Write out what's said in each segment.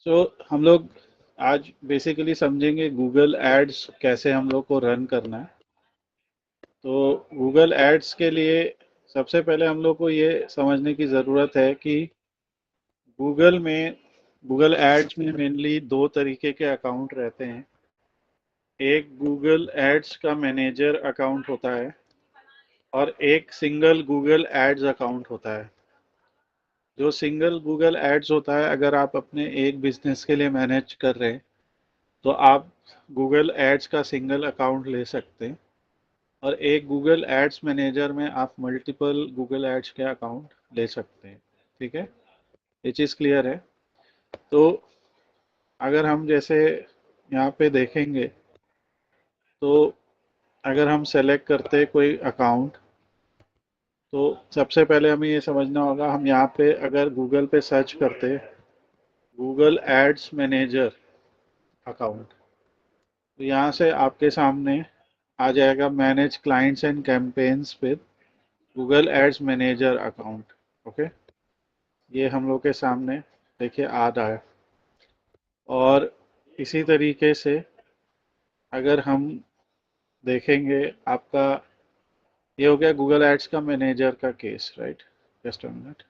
हम लोग आज बेसिकली समझेंगे गूगल एड्स कैसे हम लोग को रन करना है। तो गूगल एड्स के लिए सबसे पहले हम लोग को ये समझने की ज़रूरत है कि गूगल में गूगल एड्स में मेनली दो तरीके के अकाउंट रहते हैं। एक गूगल एड्स का मैनेजर अकाउंट होता है और एक सिंगल गूगल एड्स अकाउंट होता है। जो सिंगल गूगल एड्स होता है, अगर आप अपने एक बिजनेस के लिए मैनेज कर रहे हैं तो आप गूगल एड्स का सिंगल अकाउंट ले सकते हैं। और एक गूगल एड्स मैनेजर में आप मल्टीपल गूगल एड्स के अकाउंट ले सकते हैं। ठीक है, ये चीज़ क्लियर है। तो अगर हम जैसे यहाँ पे देखेंगे तो अगर हम सेलेक्ट करते हैं कोई अकाउंट, तो सबसे पहले हमें ये समझना होगा, हम यहाँ पे अगर गूगल पे सर्च करते हैं गूगल एड्स मैनेजर अकाउंट, तो यहाँ से आपके सामने आ जाएगा manage clients and campaigns with Google ads manager account. Okay, ये हम लोग के सामने देखिए आ रहा है। और इसी तरीके से अगर हम देखेंगे, आपका ये हो गया गूगल एड्स का मैनेजर का case, right. Just a minute.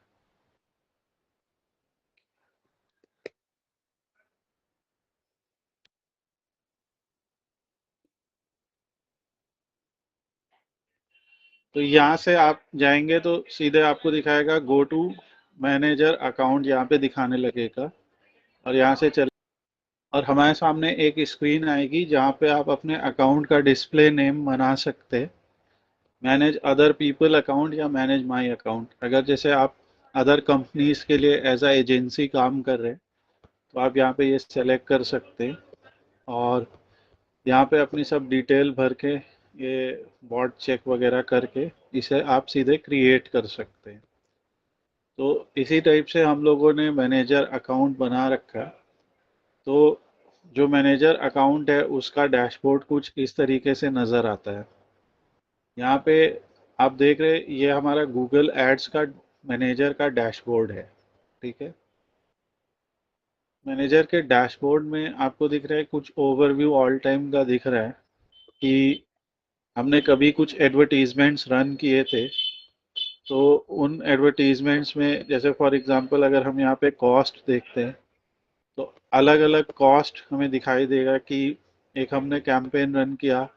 तो यहाँ से आप जाएंगे तो सीधे आपको दिखाएगा गो टू मैनेजर अकाउंट, यहाँ पे दिखाने लगेगा। और यहाँ से चल और हमारे सामने एक स्क्रीन आएगी जहाँ पे आप अपने अकाउंट का डिस्प्ले नेम बना सकते हैं। मैनेज अदर पीपल अकाउंट या मैनेज माई अकाउंट। अगर जैसे आप अदर कंपनीज के लिए एज अ एजेंसी काम कर रहे हैं तो आप यहाँ पे ये सेलेक्ट कर सकते हैं और यहाँ पे अपनी सब डिटेल भर के ये बॉट चेक वगैरह करके इसे आप सीधे क्रिएट कर सकते हैं। तो इसी टाइप से हम लोगों ने मैनेजर अकाउंट बना रखा है। तो जो मैनेजर अकाउंट है उसका डैशबोर्ड कुछ इस तरीके से नज़र आता है। यहाँ पे आप देख रहे हैं, ये हमारा गूगल एड्स का मैनेजर का डैशबोर्ड है। ठीक है, मैनेजर के डैशबोर्ड में आपको दिख रहा है कुछ ओवरव्यू ऑल टाइम का दिख रहा है कि हमने कभी कुछ एडवर्टीजमेंट्स रन किए थे। तो उन एडवर्टीजमेंट्स में जैसे फॉर एग्जांपल अगर हम यहाँ पे कॉस्ट देखते हैं तो अलग अलग कॉस्ट हमें दिखाई देगा कि एक हमने कैंपेन रन किया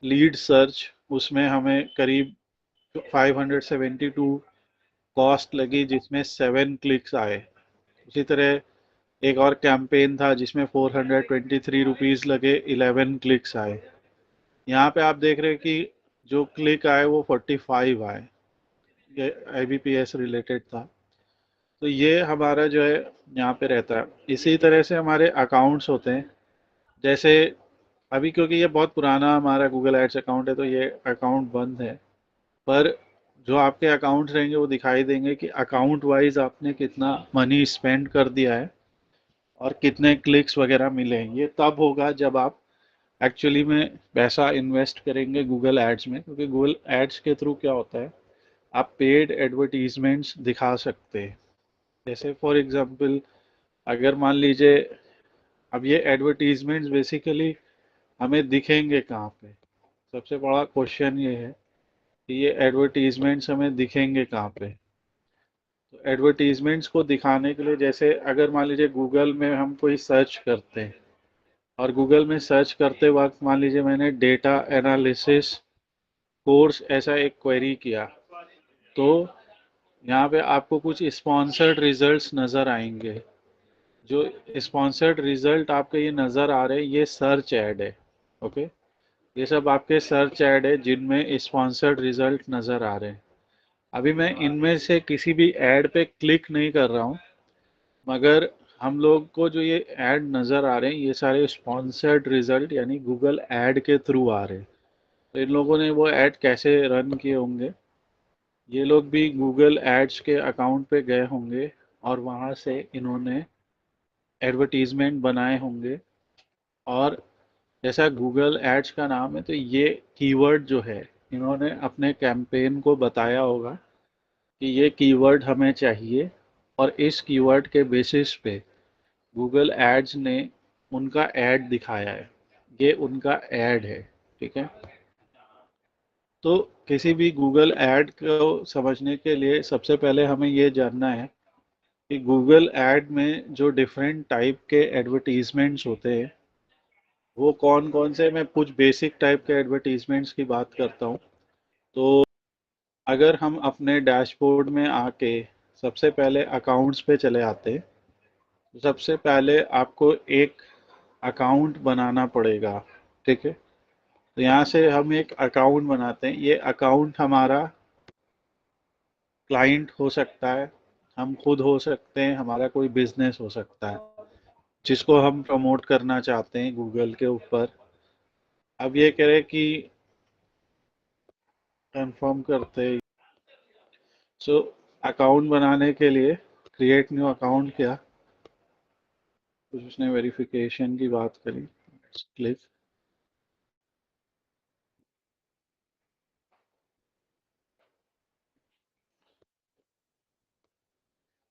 लीड सर्च, उसमें हमें करीब 572 कॉस्ट लगी जिसमें 7 क्लिक्स आए। उसी तरह एक और कैंपेन था जिसमें 423 रुपीज़ लगे, 11 क्लिक्स आए। यहाँ पे आप देख रहे हैं कि जो क्लिक आए वो 45 आए। ये IBPS रिलेटेड था। तो ये हमारा जो है यहाँ पे रहता है। इसी तरह से हमारे अकाउंट्स होते हैं। जैसे अभी क्योंकि ये बहुत पुराना हमारा गूगल एड्स अकाउंट है तो ये अकाउंट बंद है, पर जो आपके अकाउंट्स रहेंगे वो दिखाई देंगे कि अकाउंट वाइज आपने कितना मनी स्पेंड कर दिया है और कितने क्लिक्स वगैरह मिले हैं। ये तब होगा जब आप एक्चुअली में पैसा इन्वेस्ट करेंगे गूगल एड्स में, क्योंकि गूगल एड्स के थ्रू क्या होता है, आप पेड एडवर्टीजमेंट्स दिखा सकते हैं। जैसे फॉर एग्जांपल अगर मान लीजिए, अब ये एडवर्टीजमेंट्स बेसिकली हमें दिखेंगे कहाँ पे, सबसे बड़ा क्वेश्चन ये है कि ये एडवर्टीजमेंट्स हमें दिखेंगे कहाँ पे। तो एडवर्टीजमेंट्स को दिखाने के लिए, जैसे अगर मान लीजिए गूगल में हम कोई सर्च करते हैं और गूगल में सर्च करते वक्त मान लीजिए मैंने डेटा एनालिसिस कोर्स ऐसा एक क्वेरी किया, तो यहाँ पे आपको कुछ स्पॉन्सर्ड रिजल्ट्स नज़र आएंगे। जो स्पॉन्सर्ड रिजल्ट आपके ये नज़र आ रहे हैं ये सर्च ऐड है। ओके, ये सब आपके सर्च ऐड है जिनमें स्पॉन्सर्ड रिजल्ट नज़र आ रहे हैं। अभी मैं इनमें से किसी भी ऐड पे क्लिक नहीं कर रहा हूँ, मगर हम लोग को जो ये ऐड नज़र आ रहे हैं ये सारे स्पॉन्सर्ड रिजल्ट यानी गूगल ऐड के थ्रू आ रहे हैं। तो इन लोगों ने वो ऐड कैसे रन किए होंगे, ये लोग भी गूगल एड्स के अकाउंट पे गए होंगे और वहाँ से इन्होंने एडवर्टीजमेंट बनाए होंगे। और जैसा गूगल एड्स का नाम है तो ये कीवर्ड जो है, इन्होंने अपने कैंपेन को बताया होगा कि ये कीवर्ड हमें चाहिए और इस कीवर्ड के बेसिस पे गूगल एड्स ने उनका ऐड दिखाया है, ये उनका ऐड है, ठीक है। तो किसी भी गूगल ऐड को समझने के लिए सबसे पहले हमें ये जानना है कि गूगल ऐड में जो डिफरेंट टाइप के एडवर्टीजमेंट्स होते हैं वो कौन कौन से, मैं कुछ बेसिक टाइप के एडवर्टीजमेंट्स की बात करता हूँ। तो अगर हम अपने डैशबोर्ड में आके सबसे पहले अकाउंट्स पे चले आते हैं, तो सबसे पहले आपको एक अकाउंट बनाना पड़ेगा, ठीक है। तो यहाँ से हम एक अकाउंट बनाते हैं, ये अकाउंट हमारा क्लाइंट हो सकता है, हम खुद हो सकते हैं, हमारा कोई बिजनेस हो सकता है जिसको हम प्रमोट करना चाहते हैं गूगल के ऊपर। अब ये कह रहे कि कंफर्म करते हैं। सो अकाउंट बनाने के लिए क्रिएट न्यू अकाउंट किया, कुछ उसने वेरिफिकेशन की बात करी, क्लिक।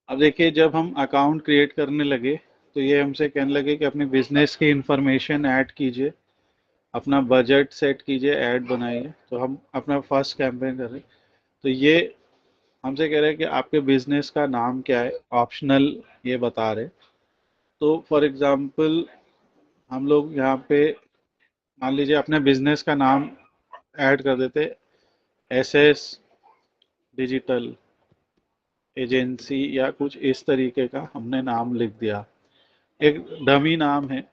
अब देखिए जब हम अकाउंट क्रिएट करने लगे तो ये हमसे कहने लगे कि अपने बिजनेस की इंफॉर्मेशन ऐड कीजिए, अपना बजट सेट कीजिए, ऐड बनाइए। तो हम अपना फर्स्ट कैंपेन कर रहे हैं, तो ये हमसे कह रहे हैं कि आपके बिजनेस का नाम क्या है, ऑप्शनल ये बता रहे। तो फॉर एग्जांपल हम लोग यहाँ पे मान लीजिए अपने बिजनेस का नाम ऐड कर देते, एस एस डिजिटल एजेंसी या कुछ इस तरीके का हमने नाम लिख दिया, एक डमी नाम है।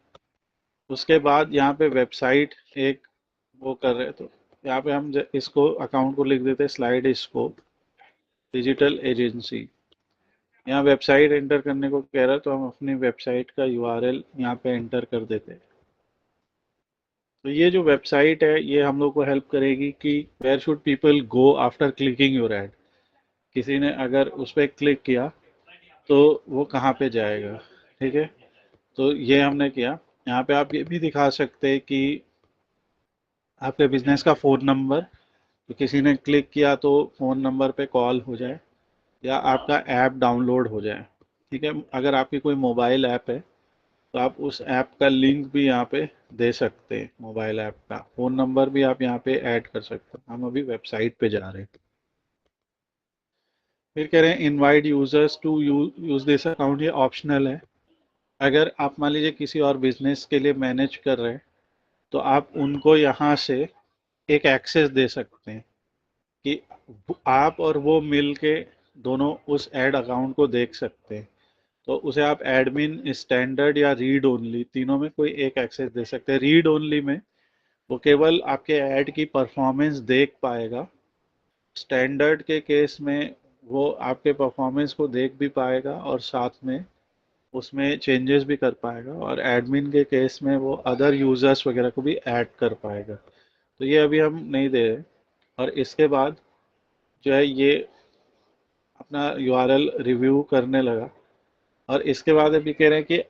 उसके बाद यहाँ पे वेबसाइट एक वो कर रहे हैं, तो यहाँ पे हम इसको अकाउंट को लिख देते हैं स्लाइड स्कोप डिजिटल एजेंसी। यहाँ वेबसाइट एंटर करने को कह रहा है, तो हम अपनी वेबसाइट का यूआरएल यहाँ पे एंटर कर देते हैं। तो ये जो वेबसाइट है ये हम लोग को हेल्प करेगी कि where should people go after clicking your ad. किसी ने अगर उस पर क्लिक किया तो वो कहाँ पे जाएगा, ठीक है। तो ये हमने किया। यहाँ पे आप ये भी दिखा सकते हैं कि आपके बिजनेस का फ़ोन नंबर, तो किसी ने क्लिक किया तो फ़ोन नंबर पे कॉल हो जाए या आपका ऐप डाउनलोड हो जाए, ठीक है। अगर आपकी कोई मोबाइल ऐप है तो आप उस ऐप का लिंक भी यहाँ पे दे सकते हैं, मोबाइल ऐप का फ़ोन नंबर भी आप यहाँ पे ऐड कर सकते हैं। हम अभी वेबसाइट पे जा रहे हैं। फिर कह रहे हैं invite users to use this account, ये ऑप्शनल है। अगर आप मान लीजिए किसी और बिजनेस के लिए मैनेज कर रहे हैं तो आप उनको यहाँ से एक एक्सेस दे सकते हैं कि आप और वो मिल के दोनों उस एड अकाउंट को देख सकते हैं। तो उसे आप एडमिन, स्टैंडर्ड या रीड ओनली, तीनों में कोई एक एक्सेस दे सकते हैं। रीड ओनली में वो केवल आपके ऐड की परफॉर्मेंस देख पाएगा, स्टैंडर्ड के केस में वो आपके परफॉर्मेंस को देख भी पाएगा और साथ में उसमें चेंजेस भी कर पाएगा, और एडमिन के केस में वो अदर यूजर्स वगैरह को भी ऐड कर पाएगा। तो ये अभी हम नहीं दे रहे। और इसके बाद जो है ये अपना यूआरएल रिव्यू करने लगा, और इसके बाद अभी कह रहे हैं कि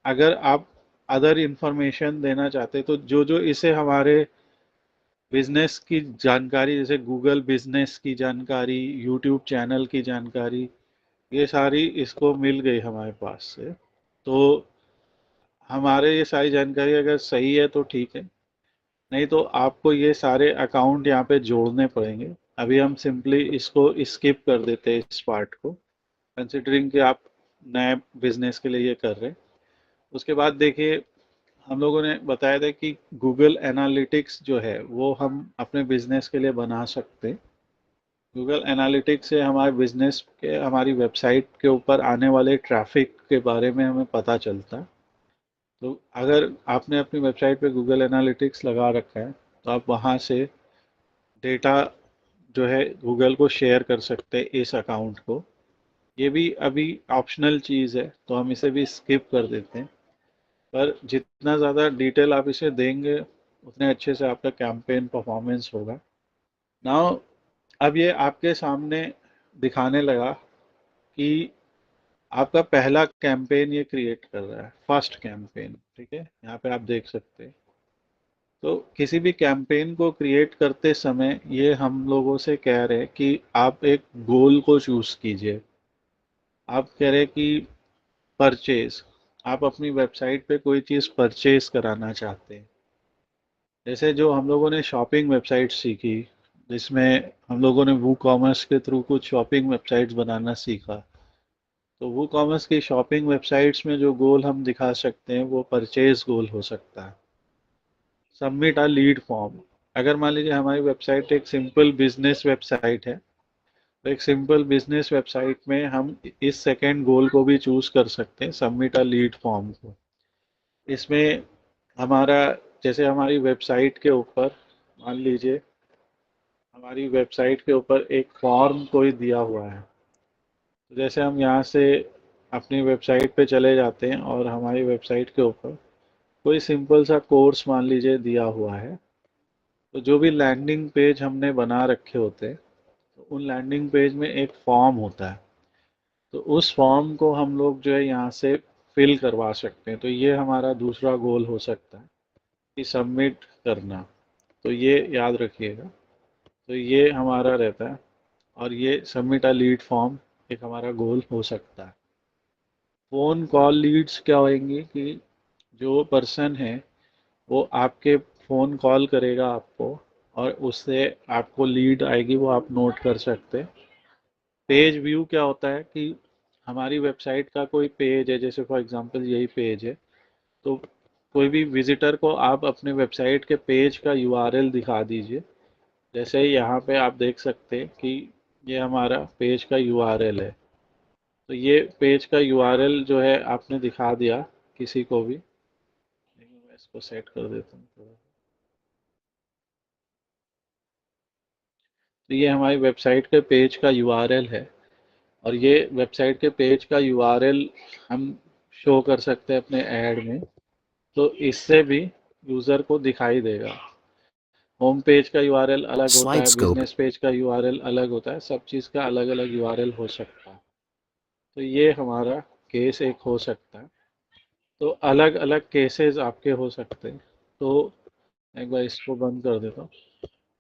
अगर आप अदर इंफॉर्मेशन देना चाहते हैं तो जो जो इसे हमारे बिजनेस की जानकारी, जैसे गूगल बिजनेस की जानकारी, यूट्यूब चैनल की जानकारी, ये सारी इसको मिल गई हमारे पास से। तो हमारे ये सारी जानकारी अगर सही है तो ठीक है, नहीं तो आपको ये सारे अकाउंट यहाँ पे जोड़ने पड़ेंगे। अभी हम सिंपली इसको स्किप कर देते हैं इस पार्ट को, कंसिडरिंग कि आप नए बिजनेस के लिए ये कर रहे हैं। उसके बाद देखिए हम लोगों ने बताया था कि गूगल एनालिटिक्स जो है वो हम अपने बिजनेस के लिए बना सकते हैं। गूगल एनालिटिक्स से हमारे बिजनेस के, हमारी वेबसाइट के ऊपर आने वाले ट्रैफिक के बारे में हमें पता चलता है। तो अगर आपने अपनी वेबसाइट पे गूगल एनालिटिक्स लगा रखा है तो आप वहाँ से डेटा जो है गूगल को शेयर कर सकते हैं इस अकाउंट को। ये भी अभी ऑप्शनल चीज़ है तो हम इसे भी स्किप कर देते हैं। पर जितना ज़्यादा डिटेल आप इसे देंगे उतने अच्छे से आपका कैंपेन परफॉर्मेंस होगा। नाउ अब ये आपके सामने दिखाने लगा कि आपका पहला कैंपेन ये क्रिएट कर रहा है, फर्स्ट कैंपेन, ठीक है। यहाँ पे आप देख सकते हैं। तो किसी भी कैंपेन को क्रिएट करते समय ये हम लोगों से कह रहे हैं कि आप एक गोल को चूज कीजिए। आप कह रहे हैं कि परचेज, आप अपनी वेबसाइट पे कोई चीज़ परचेज कराना चाहते हैं, जैसे जो हम लोगों ने शॉपिंग वेबसाइट सीखी, जिसमें हम लोगों ने वू कॉमर्स के थ्रू कुछ शॉपिंग वेबसाइट्स बनाना सीखा, तो वू कॉमर्स की शॉपिंग वेबसाइट्स में जो गोल हम दिखा सकते हैं वो परचेज गोल हो सकता है। सबमिट अ लीड फॉर्म, अगर मान लीजिए हमारी वेबसाइट एक सिंपल बिजनेस वेबसाइट है, तो एक सिंपल बिजनेस वेबसाइट में हम इस सेकेंड गोल को भी चूज कर सकते हैं, सबमिट अ लीड फॉर्म को। इसमें हमारा, जैसे हमारी वेबसाइट के ऊपर, मान लीजिए हमारी वेबसाइट के ऊपर एक फॉर्म कोई दिया हुआ है, तो जैसे हम यहाँ से अपनी वेबसाइट पे चले जाते हैं और हमारी वेबसाइट के ऊपर कोई सिंपल सा कोर्स मान लीजिए दिया हुआ है, तो जो भी लैंडिंग पेज हमने बना रखे होते हैं, तो उन लैंडिंग पेज में एक फॉर्म होता है, तो उस फॉर्म को हम लोग जो है यहाँ से फिल करवा सकते हैं। तो ये हमारा दूसरा गोल हो सकता है कि सबमिट करना, तो ये याद रखिएगा। तो ये हमारा रहता है, और ये सबमिट अ लीड फॉर्म एक हमारा गोल हो सकता है। फ़ोन कॉल लीड्स क्या होंगी कि जो पर्सन है वो आपके फ़ोन कॉल करेगा आपको, और उससे आपको लीड आएगी, वो आप नोट कर सकते हैं। पेज व्यू क्या होता है कि हमारी वेबसाइट का कोई पेज है, जैसे फॉर एग्जांपल यही पेज है, तो कोई भी विजिटर को आप अपने वेबसाइट के पेज का यूआरएल दिखा दीजिए। जैसे यहाँ पे आप देख सकते हैं कि ये हमारा पेज का यूआरएल है, तो ये पेज का यूआरएल जो है आपने दिखा दिया किसी को भी। मैं इसको सेट कर देता हूँ थोड़ा। तो ये हमारी वेबसाइट के पेज का यूआरएल है, और ये वेबसाइट के पेज का यूआरएल हम शो कर सकते हैं अपने ऐड में, तो इससे भी यूज़र को दिखाई देगा। होम पेज का यूआरएल अलग होता Slide है, scope. बिजनेस पेज का यूआरएल अलग होता है, सब चीज़ का अलग अलग यूआरएल हो सकता है। तो ये हमारा केस एक हो सकता है। तो अलग अलग केसेस आपके हो सकते हैं। तो एक बार इसको बंद कर देता हूँ।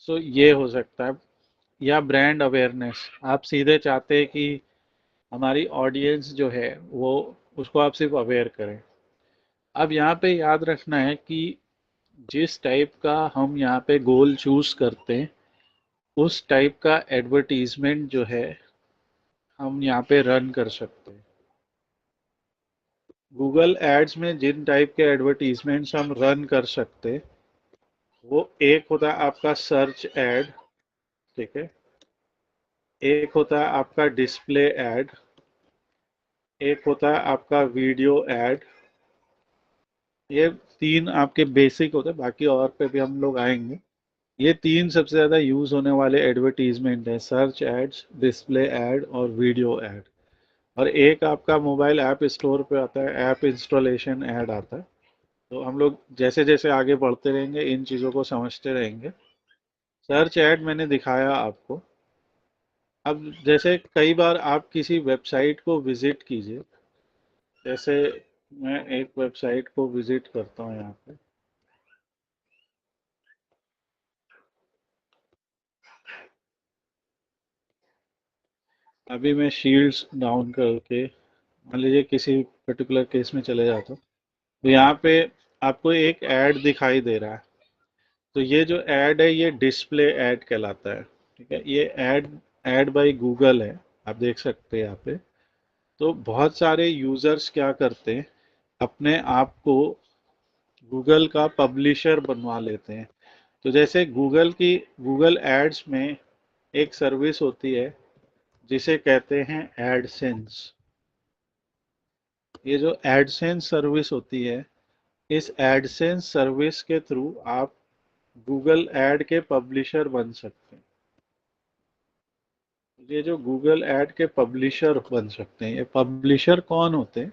सो ये हो सकता है। या ब्रांड अवेयरनेस, आप सीधे चाहते हैं कि हमारी ऑडियंस जो है वो, उसको आप सिर्फ अवेयर करें। अब यहाँ पे याद रखना है कि जिस टाइप का हम यहाँ पे गोल चूज करते हैं, उस टाइप का एडवर्टीजमेंट जो है हम यहाँ पे रन कर सकते हैं। गूगल एड्स में जिन टाइप के एडवर्टीजमेंट्स हम रन कर सकते हैं, वो एक होता है आपका सर्च एड, ठीक है, एक होता है आपका डिस्प्ले एड, एक होता है आपका वीडियो एड। ये तीन आपके बेसिक होते हैं, बाकी और पे भी हम लोग आएंगे। ये तीन सबसे ज़्यादा यूज़ होने वाले एडवर्टीजमेंट हैं, सर्च एड्स, डिस्प्ले एड और वीडियो एड। और एक आपका मोबाइल ऐप स्टोर पे आता है, ऐप इंस्टॉलेशन ऐड आता है। तो हम लोग जैसे जैसे आगे बढ़ते रहेंगे इन चीज़ों को समझते रहेंगे। सर्च ऐड मैंने दिखाया आपको। अब जैसे कई बार आप किसी वेबसाइट को विजिट कीजिए, जैसे मैं एक वेबसाइट को विजिट करता हूँ यहाँ पे। अभी मैं शील्ड्स डाउन करके मान लीजिए किसी पर्टिकुलर केस में चले जाता हूँ, तो यहाँ पे आपको एक ऐड दिखाई दे रहा है। तो ये जो ऐड है ये डिस्प्ले ऐड कहलाता है, ठीक है। ये ऐड ऐड बाय गूगल है, आप देख सकते हैं यहाँ पे। तो बहुत सारे यूजर्स क्या करते हैं, अपने आप को गूगल का पब्लिशर बनवा लेते हैं। तो जैसे गूगल एड्स में एक सर्विस होती है जिसे कहते हैं एडसेंस। ये जो एडसेंस सर्विस होती है, इस एडसेंस सर्विस के थ्रू आप गूगल ऐड के पब्लिशर बन सकते हैं। ये जो गूगल ऐड के पब्लिशर बन सकते हैं, ये पब्लिशर कौन होते हैं?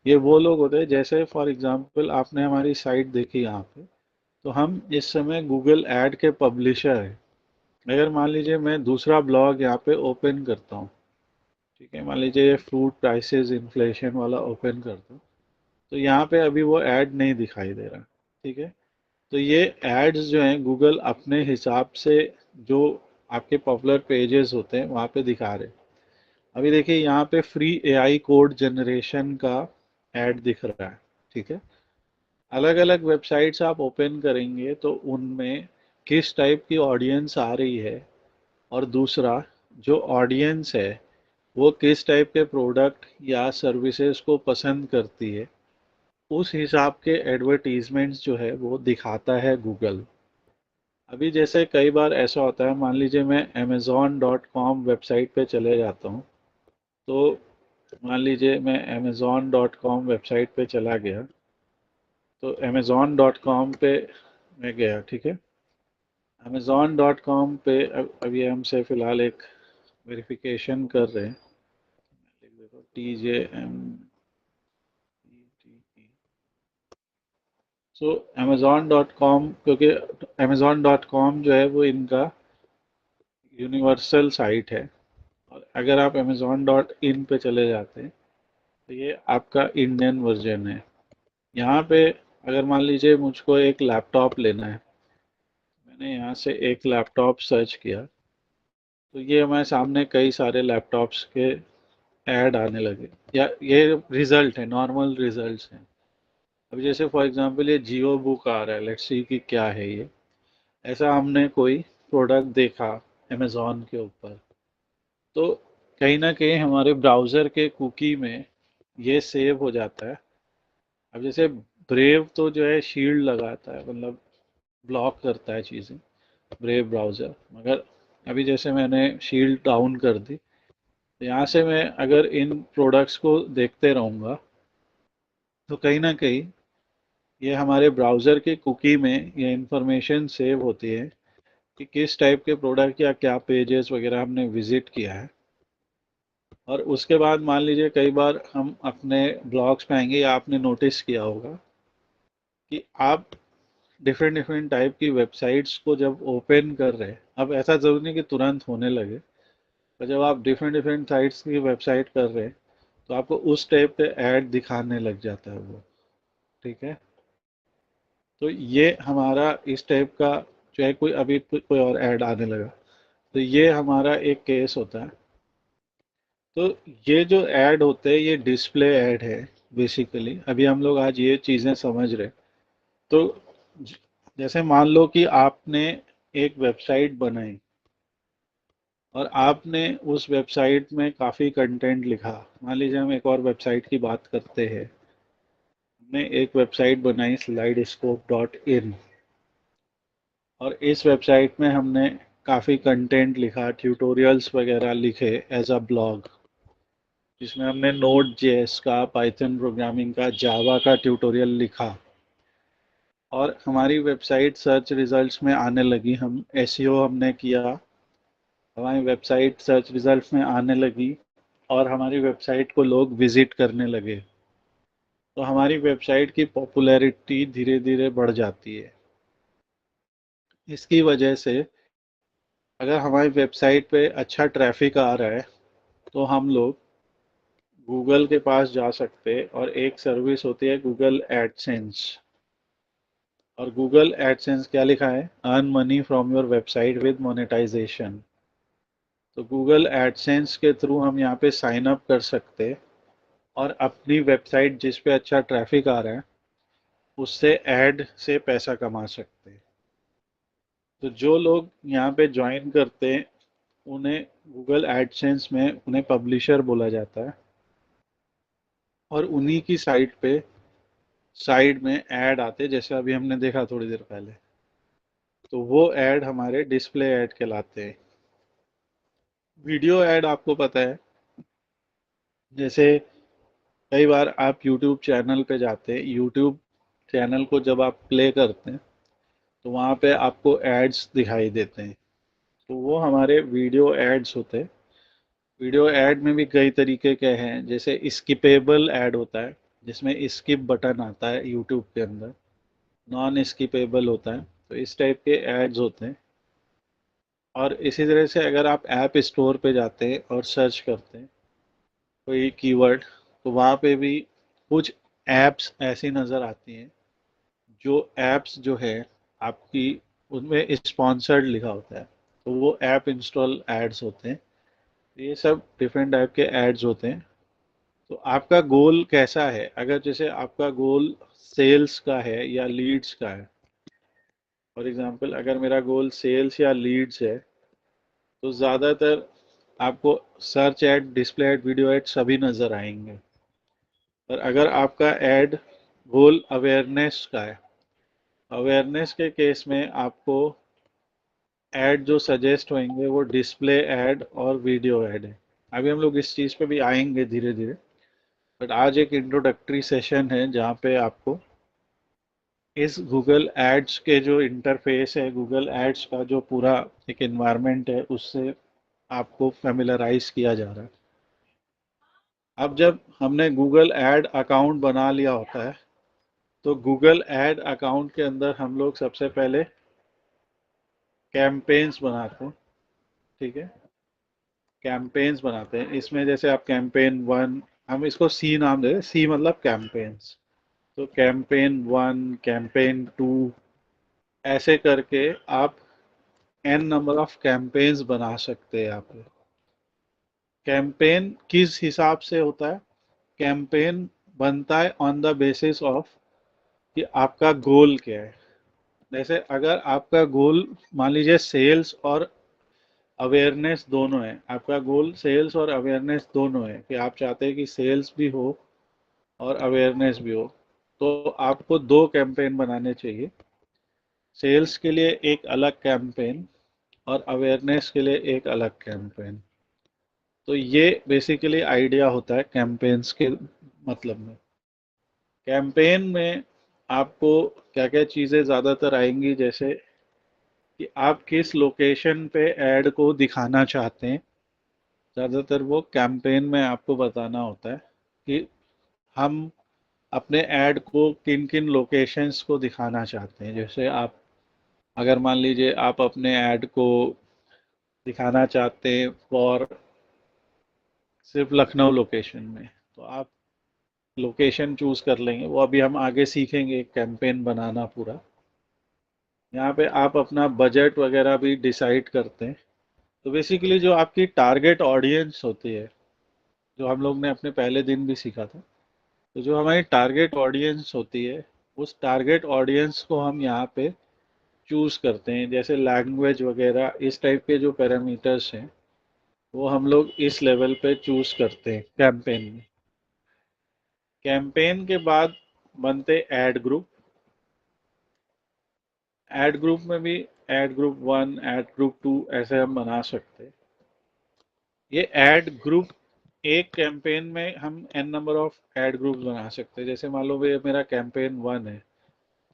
ये वो लोग होते हैं, जैसे फॉर एग्जांपल आपने हमारी साइट देखी यहाँ पे, तो हम इस समय गूगल ऐड के पब्लिशर हैं। अगर मान लीजिए मैं दूसरा ब्लॉग यहाँ पे ओपन करता हूँ, ठीक है, मान लीजिए ये फ्रूट प्राइसेस इन्फ्लेशन वाला ओपन करता हूँ, तो यहाँ पे अभी वो ऐड नहीं दिखाई दे रहा, ठीक है। तो ये एड्स जो हैं गूगल अपने हिसाब से जो आपके पॉपुलर पेजेस होते हैं वहाँ पे दिखा रहे हैं। अभी देखिए यहाँ पे फ्री एआई कोड जनरेशन का ऐड दिख रहा है, ठीक है। अलग अलग वेबसाइट्स आप ओपन करेंगे तो उनमें किस टाइप की ऑडियंस आ रही है, और दूसरा जो ऑडियंस है वो किस टाइप के प्रोडक्ट या सर्विसेज को पसंद करती है, उस हिसाब के एडवर्टीजमेंट्स जो है वो दिखाता है गूगल। अभी जैसे कई बार ऐसा होता है, मान लीजिए मैं amazon.com वेबसाइट पे चले जाता हूँ, तो मान लीजिए मैं amazon.com वेबसाइट पे चला गया, तो amazon.com पे मैं गया, ठीक है। amazon.com पे अभी हमसे फ़िलहाल एक वेरिफिकेशन कर रहे हैं, लिख देता हूँ TJMETE। सो amazon.com, क्योंकि amazon.com जो है वो इनका यूनिवर्सल साइट है, और अगर आप amazon.in पे चले जाते हैं तो ये आपका इंडियन वर्जन है। यहाँ पे अगर मान लीजिए मुझको एक लैपटॉप लेना है, मैंने यहाँ से एक लैपटॉप सर्च किया, तो ये हमारे सामने कई सारे लैपटॉप्स के ऐड आने लगे, या ये रिजल्ट है, नॉर्मल रिजल्ट्स हैं। अभी जैसे फॉर एग्जांपल ये जियो बुक आ रहा है, लेट्स सी कि क्या है ये। ऐसा हमने कोई प्रोडक्ट देखा अमेज़ॉन के ऊपर, तो कहीं ना कहीं हमारे ब्राउज़र के कुकी में ये सेव हो जाता है। अब जैसे ब्रेव तो जो है शील्ड लगाता है, मतलब ब्लॉक करता है चीज़ें, ब्रेव ब्राउज़र। मगर अभी जैसे मैंने शील्ड डाउन कर दी, तो यहाँ से मैं अगर इन प्रोडक्ट्स को देखते रहूँगा तो कहीं ना कहीं ये हमारे ब्राउज़र के कुकी में ये इंफॉर्मेशन सेव होती है कि किस टाइप के प्रोडक्ट या क्या पेजेस वगैरह हमने विजिट किया है। और उसके बाद मान लीजिए कई बार हम अपने ब्लॉग्स पे आएंगे, या आपने नोटिस किया होगा कि आप डिफरेंट डिफरेंट टाइप की वेबसाइट्स को जब ओपन कर रहे हैं, अब ऐसा ज़रूरी नहीं कि तुरंत होने लगे, पर जब आप डिफरेंट डिफरेंट साइट्स की वेबसाइट कर रहे हैं तो आपको उस टाइप के ऐड दिखाने लग जाता है वो, ठीक है। तो ये हमारा इस टाइप का जो है, कोई अभी कोई और ऐड आने लगा, तो ये हमारा एक केस होता है। तो ये जो ऐड होते हैं ये डिस्प्ले ऐड है बेसिकली। अभी हम लोग आज ये चीज़ें समझ रहे। तो ज- जैसे मान लो कि आपने एक वेबसाइट बनाई, और आपने उस वेबसाइट में काफ़ी कंटेंट लिखा। मान लीजिए हम एक और वेबसाइट की बात करते हैं, हमने एक वेबसाइट बनाई slidescope.in, और इस वेबसाइट में हमने काफ़ी कंटेंट लिखा, ट्यूटोरियल्स वगैरह लिखे एज अ ब्लॉग, जिसमें हमने नोड जेएस का, पाइथन प्रोग्रामिंग का, जावा का ट्यूटोरियल लिखा, और हमारी वेबसाइट सर्च रिजल्ट्स में आने लगी। हम एसईओ हमने किया, हमारी वेबसाइट सर्च रिजल्ट्स में आने लगी, और हमारी वेबसाइट को लोग विजिट करने लगे, तो हमारी वेबसाइट की पॉपुलैरिटी धीरे धीरे बढ़ जाती है। इसकी वजह से अगर हमारी वेबसाइट पे अच्छा ट्रैफिक आ रहा है तो हम लोग गूगल के पास जा सकते हैं, और एक सर्विस होती है गूगल एडसेंस। और गूगल एडसेंस क्या लिखा है, earn money from your website with monetization. तो गूगल एडसेंस के थ्रू हम यहाँ पे साइन अप कर सकते हैं, और अपनी वेबसाइट जिस पे अच्छा ट्रैफिक आ रहा है उससे ऐड से पैसा कमा सकते हैं। तो जो लोग यहाँ पे ज्वाइन करते हैं उन्हें गूगल एडसेंस में उन्हें पब्लिशर बोला जाता है, और उन्हीं की साइट पे साइड में ऐड आते, जैसे अभी हमने देखा थोड़ी देर पहले, तो वो ऐड हमारे डिस्प्ले ऐड कहलाते हैं। वीडियो ऐड आपको पता है, जैसे कई बार आप यूट्यूब चैनल पे जाते हैं, यूट्यूब चैनल को जब आप प्ले करते हैं तो वहाँ पे आपको एड्स दिखाई देते हैं, तो वो हमारे वीडियो एड्स होते हैं। वीडियो ऐड में भी कई तरीके के हैं, जैसे स्किपेबल ऐड होता है जिसमें स्किप बटन आता है यूट्यूब के अंदर, नॉन स्किपेबल होता है, तो इस टाइप के एड्स होते हैं। और इसी तरह से अगर आप ऐप स्टोर पे जाते हैं और सर्च करते हैं कोई कीवर्ड, तो वहाँ पे भी कुछ ऐप्स ऐसी नज़र आती हैं जो ऐप्स जो है आपकी, उनमें स्पॉन्सर्ड लिखा होता है, तो वो ऐप इंस्टॉल एड्स होते हैं। ये सब डिफरेंट टाइप के एड्स होते हैं। तो आपका गोल कैसा है? अगर जैसे आपका गोल सेल्स का है या लीड्स का है, फॉर एग्जांपल अगर मेरा गोल सेल्स या लीड्स है, तो ज़्यादातर आपको search add, display ad, video add सभी नज़र आएंगे। पर अगर आपका ऐड गोल अवेयरनेस का है, अवेयरनेस के केस में आपको ऐड जो सजेस्ट होंगे वो डिस्प्ले ऐड और वीडियो ऐड है। अभी हम लोग इस चीज़ पे भी आएंगे धीरे धीरे, बट आज एक इंट्रोडक्टरी सेशन है जहाँ पे आपको इस गूगल एड्स के जो इंटरफेस है, गूगल एड्स का जो पूरा एक इन्वायरमेंट है, उससे आपको फेमिलराइज किया जा रहा है। अब जब हमने गूगल एड अकाउंट बना लिया होता है, तो गूगल एड अकाउंट के अंदर हम लोग सबसे पहले कैंपेन्स बनाते हैं। ठीक है, कैंपेन्स बनाते हैं। इसमें जैसे आप कैंपेन वन, हम इसको सी नाम दे रहे हैं, सी मतलब कैंपेन्स। तो कैंपेन वन, कैंपेन टू, ऐसे करके आप एन नंबर ऑफ कैंपेन्स बना सकते हैं यहाँ पे। कैंपेन किस हिसाब से होता है? कैंपेन बनता है ऑन द बेसिस ऑफ कि आपका गोल क्या है। जैसे अगर आपका गोल मान लीजिए सेल्स और अवेयरनेस दोनों है, आपका गोल सेल्स और अवेयरनेस दोनों है कि आप चाहते हैं कि सेल्स भी हो और अवेयरनेस भी हो, तो आपको दो कैंपेन बनाने चाहिए। सेल्स के लिए एक अलग कैंपेन और अवेयरनेस के लिए एक अलग कैंपेन। तो ये बेसिकली आइडिया होता है कैंपेन्स के मतलब में। कैंपेन में आपको क्या क्या चीज़ें ज़्यादातर आएंगी, जैसे कि आप किस लोकेशन पे ऐड को दिखाना चाहते हैं। ज़्यादातर वो कैंपेन में आपको बताना होता है कि हम अपने ऐड को किन किन लोकेशंस को दिखाना चाहते हैं। जैसे आप अगर मान लीजिए आप अपने ऐड को दिखाना चाहते हैं फॉर सिर्फ लखनऊ लोकेशन में, तो आप लोकेशन चूज कर लेंगे। वो अभी हम आगे सीखेंगे कैंपेन बनाना पूरा। यहाँ पे आप अपना बजट वगैरह भी डिसाइड करते हैं। तो बेसिकली जो आपकी टारगेट ऑडियंस होती है, जो हम लोग ने अपने पहले दिन भी सीखा था, तो जो हमारी टारगेट ऑडियंस होती है, उस टारगेट ऑडियंस को हम यहाँ पे चूज करते हैं। जैसे लैंग्वेज वगैरह इस टाइप के जो पैरामीटर्स हैं, वो हम लोग इस लेवल पे चूज करते हैं कैंपेन में। कैंपेन के बाद बनते ऐड ग्रुप। ऐड ग्रुप में भी ad group one, ad group two, ऐसे हम बना सकते हैं। ये ऐड ग्रुप, एक कैंपेन में हम n number of ad group बना सकते हैं। जैसे मान लो ये मेरा कैंपेन वन है,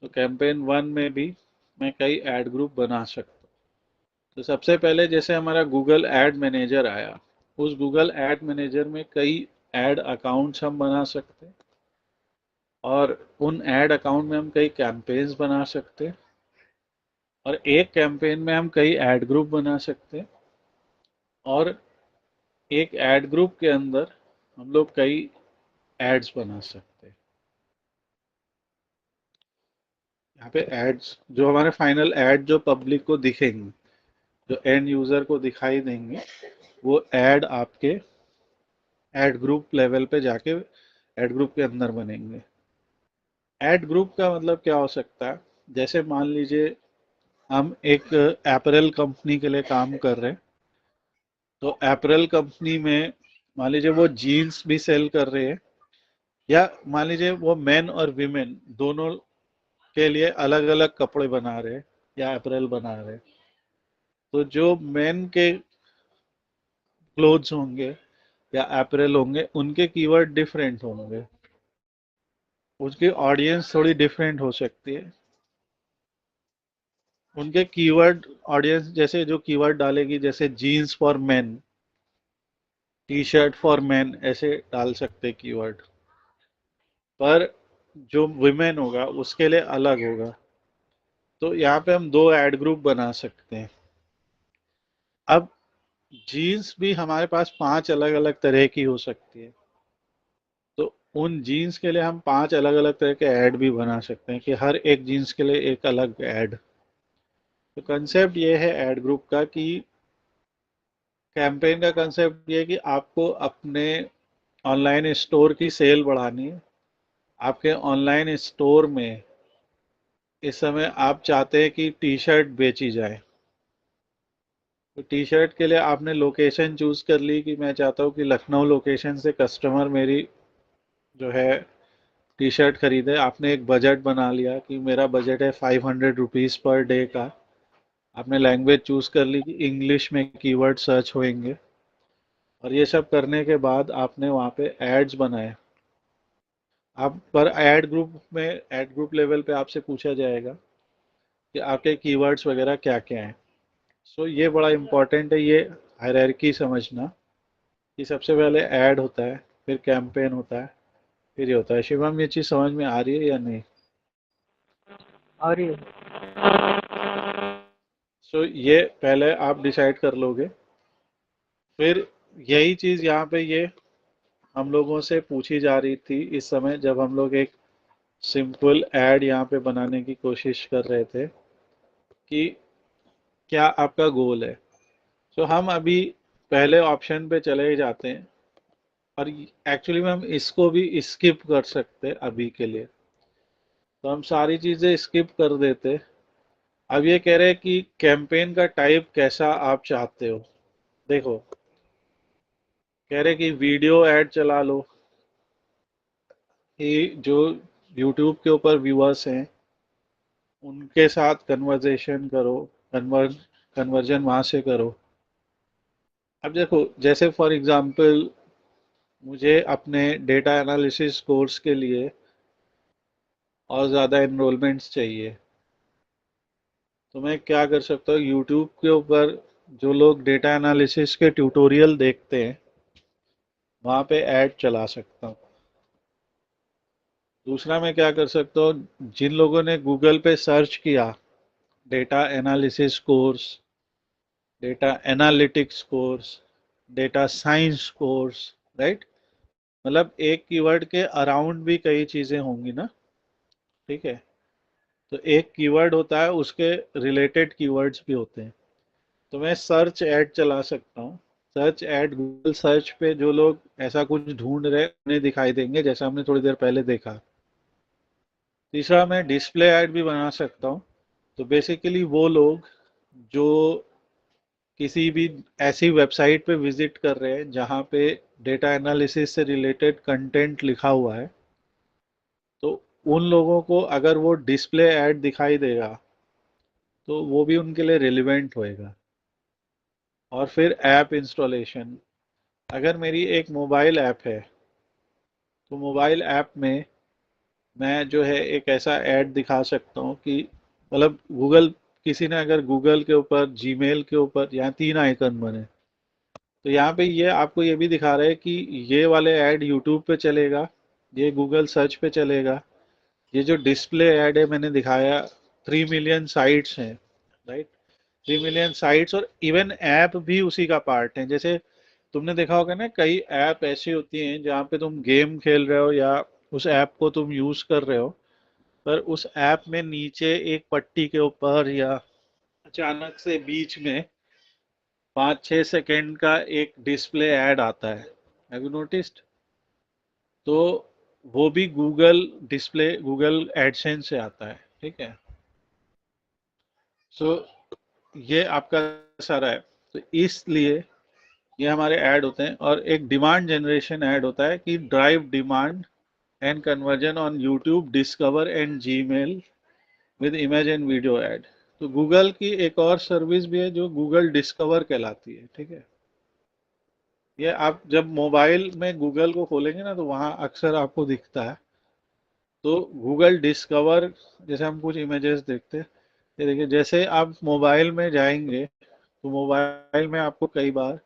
तो कैंपेन वन में भी मैं कई ऐड ग्रुप बना सकता हूँ। तो सबसे पहले जैसे हमारा गूगल ऐड मैनेजर आया, उस गूगल ऐड मैनेजर में कई ऐड अकाउंट्स हम बना सकते हैं, और उन ऐड अकाउंट में हम कई कैंपेन्स बना सकते हैं, और एक कैंपेन में हम कई ऐड ग्रुप बना सकते हैं, और एक ऐड ग्रुप के अंदर हम लोग कई एड्स बना सकते हैं। यहाँ पे एड्स जो हमारे फाइनल ऐड जो पब्लिक को दिखेंगे, जो एंड यूजर को दिखाई देंगे, वो ऐड आपके ऐड ग्रुप लेवल पे जाके ऐड ग्रुप के अंदर बनेंगे। ऐड ग्रुप का मतलब क्या हो सकता है? जैसे मान लीजिए हम एक एपरल कंपनी के लिए काम कर रहे हैं, तो एपरल कंपनी में मान लीजिए वो जीन्स भी सेल कर रहे हैं, या मान लीजिए वो मेन और वीमेन दोनों के लिए अलग अलग कपड़े बना रहे हैं या अप्रैल बना रहे हैं। तो जो मेन के क्लोथ्स होंगे या अप्रैल होंगे, उनके कीवर्ड डिफरेंट होंगे, उसकी ऑडियंस थोड़ी डिफरेंट हो सकती है। उनके कीवर्ड ऑडियंस जैसे जो कीवर्ड डालेगी, जैसे jeans for men, T shirt for men, ऐसे डाल सकते कीवर्ड। पर जो वुमेन होगा उसके लिए अलग होगा। तो यहाँ पे हम दो ऐड ग्रुप बना सकते हैं। अब जीन्स भी हमारे पास 5 अलग अलग तरह की हो सकती है, तो उन जीन्स के लिए हम 5 अलग अलग तरह के ऐड भी बना सकते हैं कि हर एक जीन्स के लिए एक अलग ऐड। तो कंसेप्ट ये है ऐड ग्रुप का, कि कैंपेन का कंसेप्ट ये है कि आपको अपने ऑनलाइन स्टोर की सेल बढ़ानी है। आपके ऑनलाइन स्टोर में इस समय आप चाहते हैं कि टी शर्ट बेची जाए। तो टी शर्ट के लिए आपने लोकेशन चूज कर ली कि मैं चाहता हूँ कि लखनऊ लोकेशन से कस्टमर मेरी जो है टी शर्ट खरीदे। आपने एक बजट बना लिया कि मेरा बजट है 500 रुपीज़ पर डे का। आपने लैंग्वेज चूज कर ली कि इंग्लिश में कीवर्ड सर्च होंगे। और ये सब करने के बाद आपने वहाँ पे एड्स बनाए। आप पर एड ग्रुप लेवल पे आपसे पूछा जाएगा कि आपके कीवर्ड्स वगैरह क्या क्या हैं। सो ये बड़ा इम्पोर्टेंट है, ये हायरार्की समझना कि सबसे पहले ऐड होता है, फिर कैंपेन होता है, फिर ये होता है। शिवम, ये चीज़ समझ में आ रही है या नहीं? आ रही है। सो ये पहले आप डिसाइड कर लोगे। फिर यही चीज़ यहाँ पे ये हम लोगों से पूछी जा रही थी इस समय जब हम लोग एक सिंपल ऐड यहाँ पे बनाने की कोशिश कर रहे थे कि क्या आपका गोल है। सो हम अभी पहले ऑप्शन पे चले ही जाते हैं। और एक्चुअली में हम इसको भी स्किप कर सकते हैं अभी के लिए। तो हम सारी चीज़ें स्किप कर देते। अब ये कह रहे हैं कि कैंपेन का टाइप कैसा आप चाहते हो। देखो, कह रहे कि वीडियो ऐड चला लो कि जो यूट्यूब के ऊपर व्यूअर्स हैं उनके साथ कन्वर्जेशन करो, कन्वर्जन वहाँ से करो। अब देखो, जैसे फॉर एग्जांपल मुझे अपने डेटा एनालिसिस कोर्स के लिए और ज़्यादा एनरोलमेंट्स चाहिए, तो मैं क्या कर सकता हूँ, यूट्यूब के ऊपर जो लोग डेटा एनालिसिस के ट्यूटोरियल देखते हैं वहाँ पे ऐड चला सकता हूँ। दूसरा मैं क्या कर सकता हूँ, जिन लोगों ने गूगल पे सर्च किया data analysis course, data analytics course, data science course, right, मतलब एक कीवर्ड के अराउंड भी कई चीज़ें होंगी ना। ठीक है, तो एक कीवर्ड होता है, उसके रिलेटेड कीवर्ड्स भी होते हैं। तो मैं सर्च ऐड चला सकता हूँ। सर्च ऐड गूगल सर्च पे जो लोग ऐसा कुछ ढूंढ रहे हैं उन्हें दिखाई देंगे, जैसा हमने थोड़ी देर पहले देखा। तीसरा, मैं डिस्प्ले ऐड भी बना सकता हूँ। तो बेसिकली वो लोग जो किसी भी ऐसी वेबसाइट पे विजिट कर रहे हैं जहाँ पे डेटा एनालिसिस से रिलेटेड कंटेंट लिखा हुआ है, तो उन लोगों को अगर वो डिस्प्ले ऐड दिखाई देगा तो वो भी उनके लिए रिलेवेंट होएगा। और फिर ऐप इंस्टॉलेशन। अगर मेरी एक मोबाइल ऐप है तो मोबाइल ऐप में मैं जो है एक ऐसा ऐड दिखा सकता हूँ कि मतलब गूगल, किसी ने अगर गूगल के ऊपर, जीमेल के ऊपर, यहाँ 3 आइकन बने, तो यहाँ पे ये आपको ये भी दिखा रहा है कि ये वाले ऐड यूट्यूब पे चलेगा, ये गूगल सर्च पे चलेगा। ये जो डिस्प्ले ऐड है मैंने दिखाया, 3 मिलियन साइट्स हैं, राइट, 3 मिलियन साइट्स, और इवन ऐप भी उसी का पार्ट है। जैसे तुमने देखा होगा ना, कई ऐप ऐसी होती हैं जहाँ पे तुम गेम खेल रहे हो या उस ऐप को तुम यूज कर रहे हो, पर उस ऐप में नीचे एक पट्टी के ऊपर या अचानक से बीच में 5-6 सेकंड का एक डिस्प्ले ऐड आता है। Have you noticed? तो वो भी गूगल डिस्प्ले, गूगल एडसेंस से आता है। ठीक है, सो ये आपका सारा है। तो इसलिए ये हमारे ऐड होते हैं। और एक डिमांड जनरेशन ऐड होता है कि drive demand and conversion on YouTube discover and Gmail with image and video add. तो गूगल की एक और सर्विस भी है जो गूगल डिस्कवर कहलाती है। ठीक है, ये आप जब मोबाइल में गूगल को खोलेंगे ना तो वहाँ अक्सर आपको दिखता है। तो गूगल डिस्कवर, जैसे हम कुछ इमेजेस देखते हैं, ये देखिए, जैसे आप मोबाइल में जाएंगे तो मोबाइल में आपको कई बार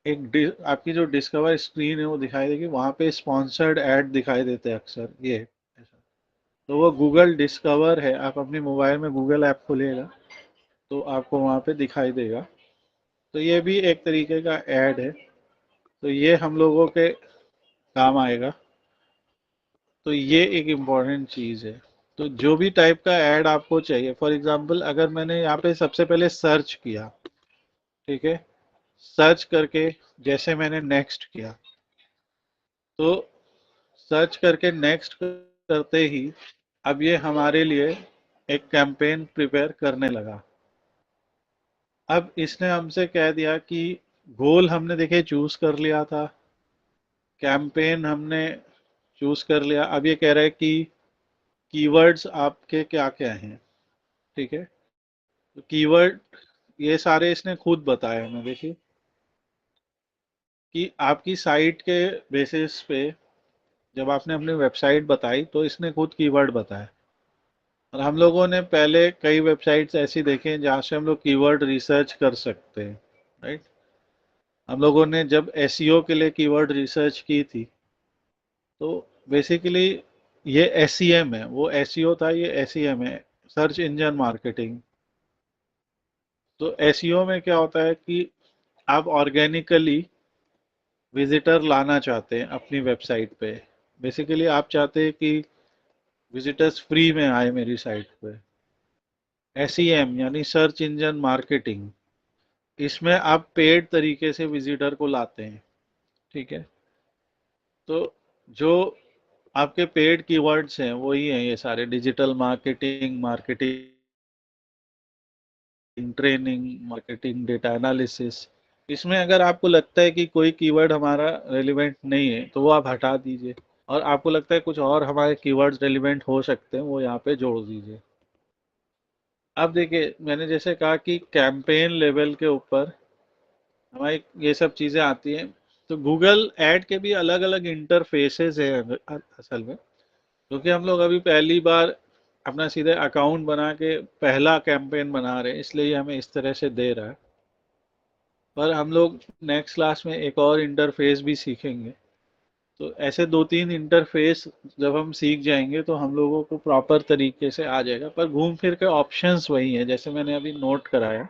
आपकी जो डिस्कवर स्क्रीन है वो दिखाई देगी, वहाँ पे स्पॉन्सर्ड ऐड दिखाई देते हैं अक्सर, ये ऐसा। तो वो गूगल डिस्कवर है। आप अपने मोबाइल में गूगल ऐप खोलिएगा तो आपको वहाँ पे दिखाई देगा। तो ये भी एक तरीके का ऐड है। तो ये हम लोगों के काम आएगा। तो ये एक इम्पॉर्टेंट चीज़ है। तो जो भी टाइप का ऐड आपको चाहिए, फॉर एग्जांपल अगर मैंने यहाँ पे सबसे पहले सर्च किया, ठीक है, सर्च करके जैसे मैंने नेक्स्ट किया, तो सर्च करके नेक्स्ट करते ही अब ये हमारे लिए एक कैंपेन प्रिपेयर करने लगा। अब इसने हमसे कह दिया कि गोल हमने देखे चूज कर लिया था, कैंपेन हमने चूज कर लिया, अब ये कह रहा है कि कीवर्ड्स आपके क्या क्या हैं। ठीक है, तो कीवर्ड ये सारे इसने खुद बताए हमें। देखिए कि आपकी साइट के बेसिस पे जब आपने अपनी वेबसाइट बताई तो इसने खुद कीवर्ड बताया। और हम लोगों ने पहले कई वेबसाइट्स ऐसी देखे हैं जहाँ से हम लोग कीवर्ड रिसर्च कर सकते हैं, राइट। हम लोगों ने जब एसईओ के लिए कीवर्ड रिसर्च की थी तो बेसिकली ये एसईएम है, वो एसईओ था, ये एसईएम है, सर्च इंजन मार्केटिंग। तो एसईओ में क्या होता है कि आप ऑर्गेनिकली विजिटर लाना चाहते हैं अपनी वेबसाइट पे। बेसिकली आप चाहते हैं कि विजिटर्स फ्री में आए मेरी साइट पे। एसईएम यानी सर्च इंजन मार्केटिंग, इसमें आप पेड तरीके से विजिटर को लाते हैं। ठीक है, तो जो आपके पेड कीवर्ड्स हैं वही हैं ये सारे, digital marketing, marketing training, marketing data analysis. इसमें अगर आपको लगता है कि कोई कीवर्ड हमारा रेलिवेंट नहीं है तो वो आप हटा दीजिए, और आपको लगता है कुछ और हमारे कीवर्ड्स रेलिवेंट हो सकते हैं, वो यहाँ पे जोड़ दीजिए। अब देखिए मैंने जैसे कहा कि कैंपेन लेवल के ऊपर हमारी ये सब चीज़ें आती हैं। तो गूगल ऐड के भी अलग अलग इंटरफेसेस हैं असल में, क्योंकि हम लोग अभी पहली बार अपना सीधे अकाउंट बना के पहला कैंपेन बना रहे हैं, इसलिए ये हमें इस तरह से दे रहा है। पर हम लोग नेक्स्ट क्लास में एक और इंटरफेस भी सीखेंगे। तो ऐसे दो तीन इंटरफेस जब हम सीख जाएंगे तो हम लोगों को प्रॉपर तरीके से आ जाएगा। पर घूम फिर के ऑप्शंस वही हैं जैसे मैंने अभी नोट कराया,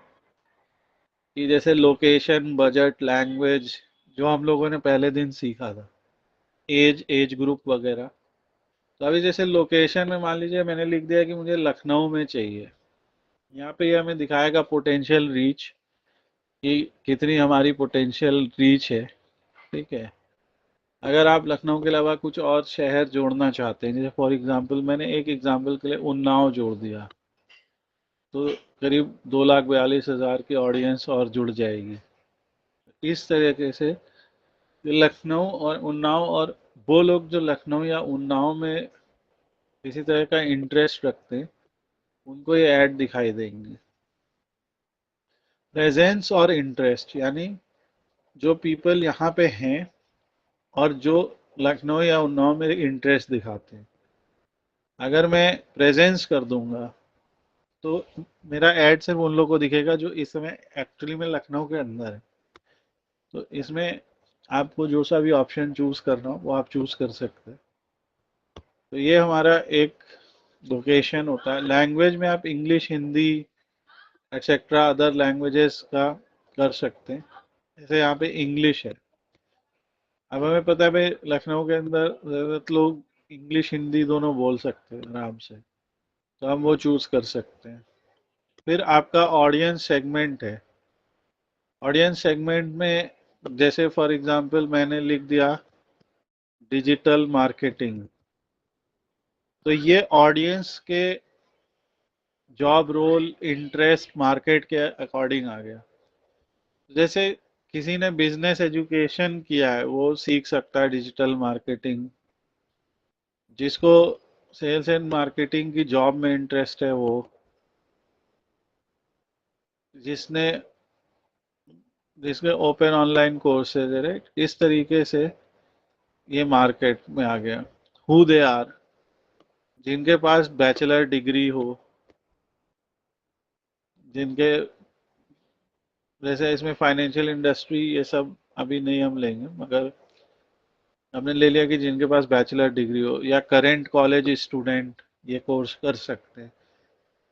कि जैसे लोकेशन, बजट, लैंग्वेज, जो हम लोगों ने पहले दिन सीखा था, एज ग्रुप वगैरह। तो अभी जैसे लोकेशन में मान लीजिए मैंने लिख दिया कि मुझे लखनऊ में चाहिए। यहाँ पे ये हमें दिखाएगा पोटेंशियल रीच, कि कितनी हमारी पोटेंशियल रीच है। ठीक है, अगर आप लखनऊ के अलावा कुछ और शहर जोड़ना चाहते हैं, जैसे फॉर एग्जांपल मैंने एक एग्जांपल के लिए उन्नाव जोड़ दिया, तो करीब 2,42,000 की ऑडियंस और जुड़ जाएगी। इस तरीके से लखनऊ और उन्नाव, और वो लोग जो लखनऊ या उन्नाव में किसी तरह का इंटरेस्ट रखते हैं उनको ये ऐड दिखाई देंगे। प्रेजेंस और इंटरेस्ट यानी जो पीपल यहाँ पे हैं और जो लखनऊ या उन्नाव में इंटरेस्ट दिखाते हैं। अगर मैं प्रेजेंस कर दूंगा तो मेरा ऐड सिर्फ उन लोगों को दिखेगा जो इस समय एक्चुअली में लखनऊ के अंदर है। तो इसमें आपको जो सा भी ऑप्शन चूज करना हो वो आप चूज कर सकते हैं। तो ये हमारा एक लोकेशन होता है। लैंग्वेज में आप English, Hindi etcetera other languages का कर सकते हैं। जैसे यहाँ पे इंग्लिश है, अब हमें पता है भाई लखनऊ के अंदर ज़्यादातर लोग इंग्लिश हिंदी दोनों बोल सकते हैं आराम से, तो हम वो चूज कर सकते हैं। फिर आपका ऑडियंस सेगमेंट है। ऑडियंस सेगमेंट में जैसे फॉर एग्जांपल मैंने लिख दिया डिजिटल मार्केटिंग, तो ये ऑडियंस के जॉब रोल, इंटरेस्ट, मार्केट के अकॉर्डिंग आ गया। जैसे किसी ने बिजनेस एजुकेशन किया है वो सीख सकता है डिजिटल मार्केटिंग। जिसको सेल्स एंड मार्केटिंग की जॉब में इंटरेस्ट है वो, जिसने जिसके ओपन ऑनलाइन कोर्सेज है, राइट, इस तरीके से ये मार्केट में आ गया। हु दे आर, जिनके पास बैचलर डिग्री हो, जिनके, जैसे इसमें फाइनेंशियल इंडस्ट्री ये सब अभी नहीं हम लेंगे, मगर हमने ले लिया कि जिनके पास बैचलर डिग्री हो या करेंट कॉलेज स्टूडेंट ये कोर्स कर सकते हैं।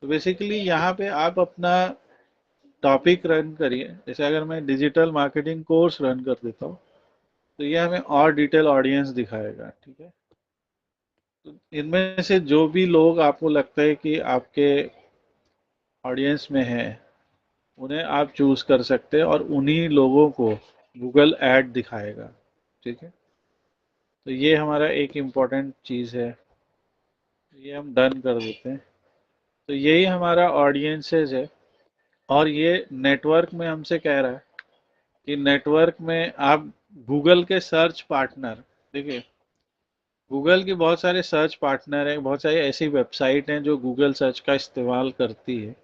तो बेसिकली यहाँ पे आप अपना टॉपिक रन करिए। जैसे अगर मैं डिजिटल मार्केटिंग कोर्स रन कर देता हूँ तो ये हमें और डिटेल ऑडियंस दिखाएगा। ठीक है, तो इनमें से जो भी लोग आपको लगता है कि आपके ऑडियंस में है उन्हें आप चूज कर सकते हैं और उन्हीं लोगों को गूगल ऐड दिखाएगा। ठीक है, तो ये हमारा एक इम्पोर्टेंट चीज़ है, ये हम डन कर देते हैं। तो यही हमारा ऑडियंसेस है। और ये नेटवर्क में हमसे कह रहा है कि नेटवर्क में आप गूगल के सर्च पार्टनर, देखिए गूगल की बहुत सारे सर्च पार्टनर हैं, बहुत सारी ऐसी वेबसाइट हैं जो गूगल सर्च का इस्तेमाल करती है।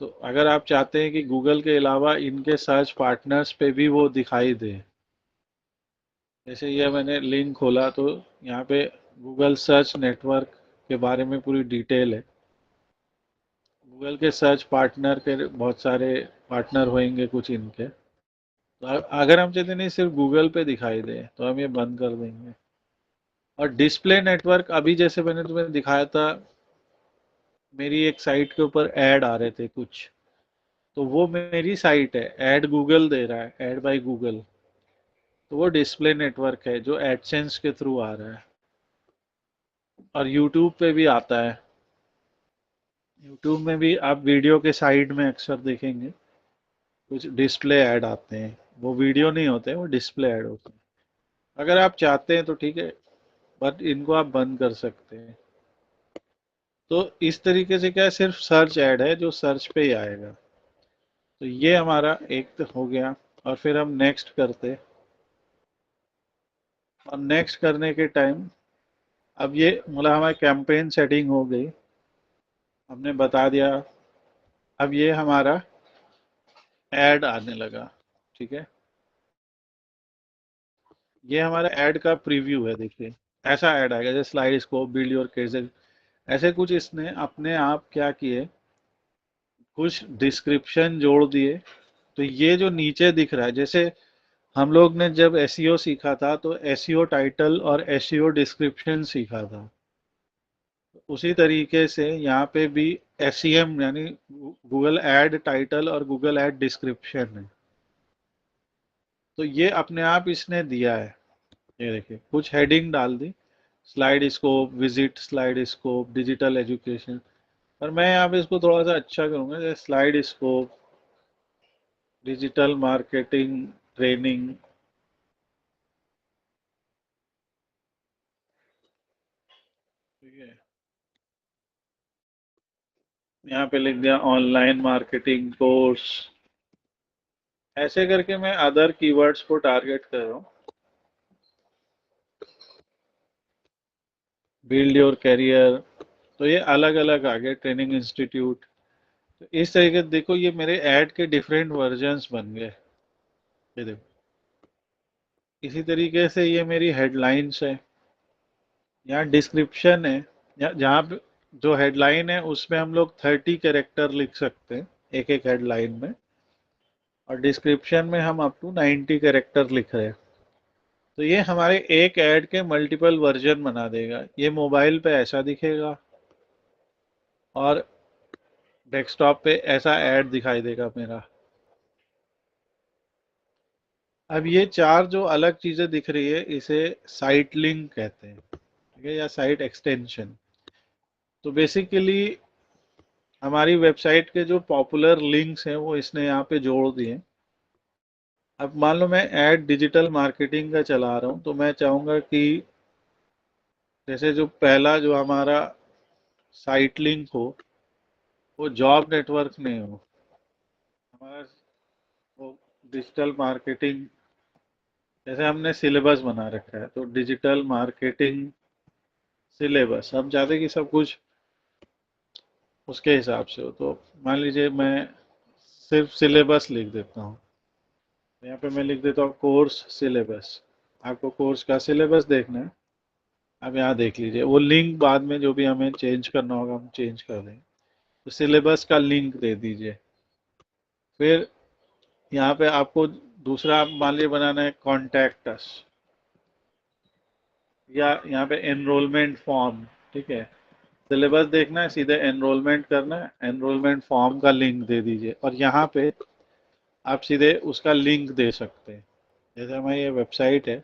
तो अगर आप चाहते हैं कि गूगल के अलावा इनके सर्च पार्टनर्स पे भी वो दिखाई दे, जैसे ये मैंने लिंक खोला तो यहाँ पे गूगल सर्च नेटवर्क के बारे में पूरी डिटेल है। गूगल के सर्च पार्टनर के बहुत सारे पार्टनर होंगे कुछ इनके। तो अगर हम चाहते नहीं सिर्फ गूगल पे दिखाई दे तो हम ये बंद कर देंगे। और डिस्प्ले नेटवर्क, अभी जैसे मैंने तुम्हें दिखाया था, मेरी एक साइट के ऊपर ऐड आ रहे थे कुछ, तो वो मेरी साइट है, ऐड गूगल दे रहा है, ऐड बाय गूगल। तो वो डिस्प्ले नेटवर्क है जो एडसेंस के थ्रू आ रहा है। और यूट्यूब पे भी आता है। यूट्यूब में भी आप वीडियो के साइड में अक्सर देखेंगे कुछ डिस्प्ले ऐड आते हैं, वो वीडियो नहीं होते हैं, वो डिस्प्ले ऐड होते हैं। अगर आप चाहते हैं तो ठीक है, बट इनको आप बंद कर सकते हैं। तो इस तरीके से क्या है, सिर्फ सर्च ऐड है जो सर्च पे ही आएगा। तो ये हमारा एक तो हो गया। और फिर हम नेक्स्ट करते, और नेक्स्ट करने के टाइम अब ये मतलब हमारी कैंपेन सेटिंग हो गई, हमने बता दिया। अब ये हमारा ऐड आने लगा, ठीक है। ये हमारा ऐड का प्रीव्यू है, देखिए ऐसा ऐड आएगा जैसे slide scope, build your cases, ऐसे कुछ इसने अपने आप क्या किए, कुछ डिस्क्रिप्शन जोड़ दिए। तो ये जो नीचे दिख रहा है, जैसे हम लोग ने जब एसईओ सीखा था तो एसईओ टाइटल और एसईओ डिस्क्रिप्शन सीखा था, उसी तरीके से यहाँ पे भी एसईएम यानी गूगल ऐड टाइटल और गूगल ऐड डिस्क्रिप्शन है। तो ये अपने आप इसने दिया है। ये देखिए कुछ हेडिंग डाल दी, slide scope, visit slide scope, digital education. पर मैं यहाँ पे इसको थोड़ा सा अच्छा करूँगा, जैसे slide scope, digital marketing training, ठीक है। यहाँ पे लिख दिया ऑनलाइन मार्केटिंग कोर्स। ऐसे करके मैं अदर कीवर्ड्स को टारगेट कर रहा हूँ। बिल्ड योर करियर, तो ये अलग अलग आ गए, ट्रेनिंग इंस्टीट्यूट। तो इस तरीके से देखो ये मेरे ऐड के डिफरेंट वर्जन्स बन गए। ये देखो इसी तरीके से ये मेरी हेडलाइंस है, यहाँ डिस्क्रिप्शन है, जहाँ पे जो हेडलाइन है उसमें हम लोग 30 कैरेक्टर लिख सकते हैं एक एक हेडलाइन में। और डिस्क्रिप्शन में हम अप टू 90 कैरेक्टर लिख रहे हैं। तो ये हमारे एक ऐड के मल्टीपल वर्जन बना देगा। ये मोबाइल पे ऐसा दिखेगा और डेस्कटॉप पे ऐसा ऐड दिखाई देगा मेरा। अब ये चार जो अलग चीजें दिख रही है इसे साइट लिंक कहते हैं, ठीक है, या साइट एक्सटेंशन। तो बेसिकली हमारी वेबसाइट के जो पॉपुलर लिंक्स हैं वो इसने यहाँ पे जोड़ दिए। अब मान लो मैं ऐड डिजिटल मार्केटिंग का चला रहा हूँ, तो मैं चाहूँगा कि जैसे जो पहला जो हमारा साइट लिंक हो वो जॉब नेटवर्क नहीं हो, हमारा वो डिजिटल मार्केटिंग, जैसे हमने सिलेबस बना रखा है तो डिजिटल मार्केटिंग सिलेबस, हम चाहते हैं कि सब कुछ उसके हिसाब से हो। तो मान लीजिए मैं सिर्फ सिलेबस लिख देता हूँ, यहाँ पे मैं लिख देता हूँ कोर्स सिलेबस। आपको कोर्स का सिलेबस देखना है, अब यहाँ देख लीजिए, वो लिंक बाद में जो भी हमें चेंज करना होगा हम चेंज कर देंगे। तो सिलेबस का लिंक दे दीजिए। फिर यहाँ पे आपको दूसरा मान लीजिए बनाना है कॉन्टैक्ट अस, या यहाँ पे एनरोलमेंट फॉर्म, ठीक है। सिलेबस देखना है, सीधे एनरोलमेंट करना है, एनरोलमेंट फॉर्म का लिंक दे दीजिए। और यहाँ पे आप सीधे उसका लिंक दे सकते हैं। जैसे हमारी ये वेबसाइट है,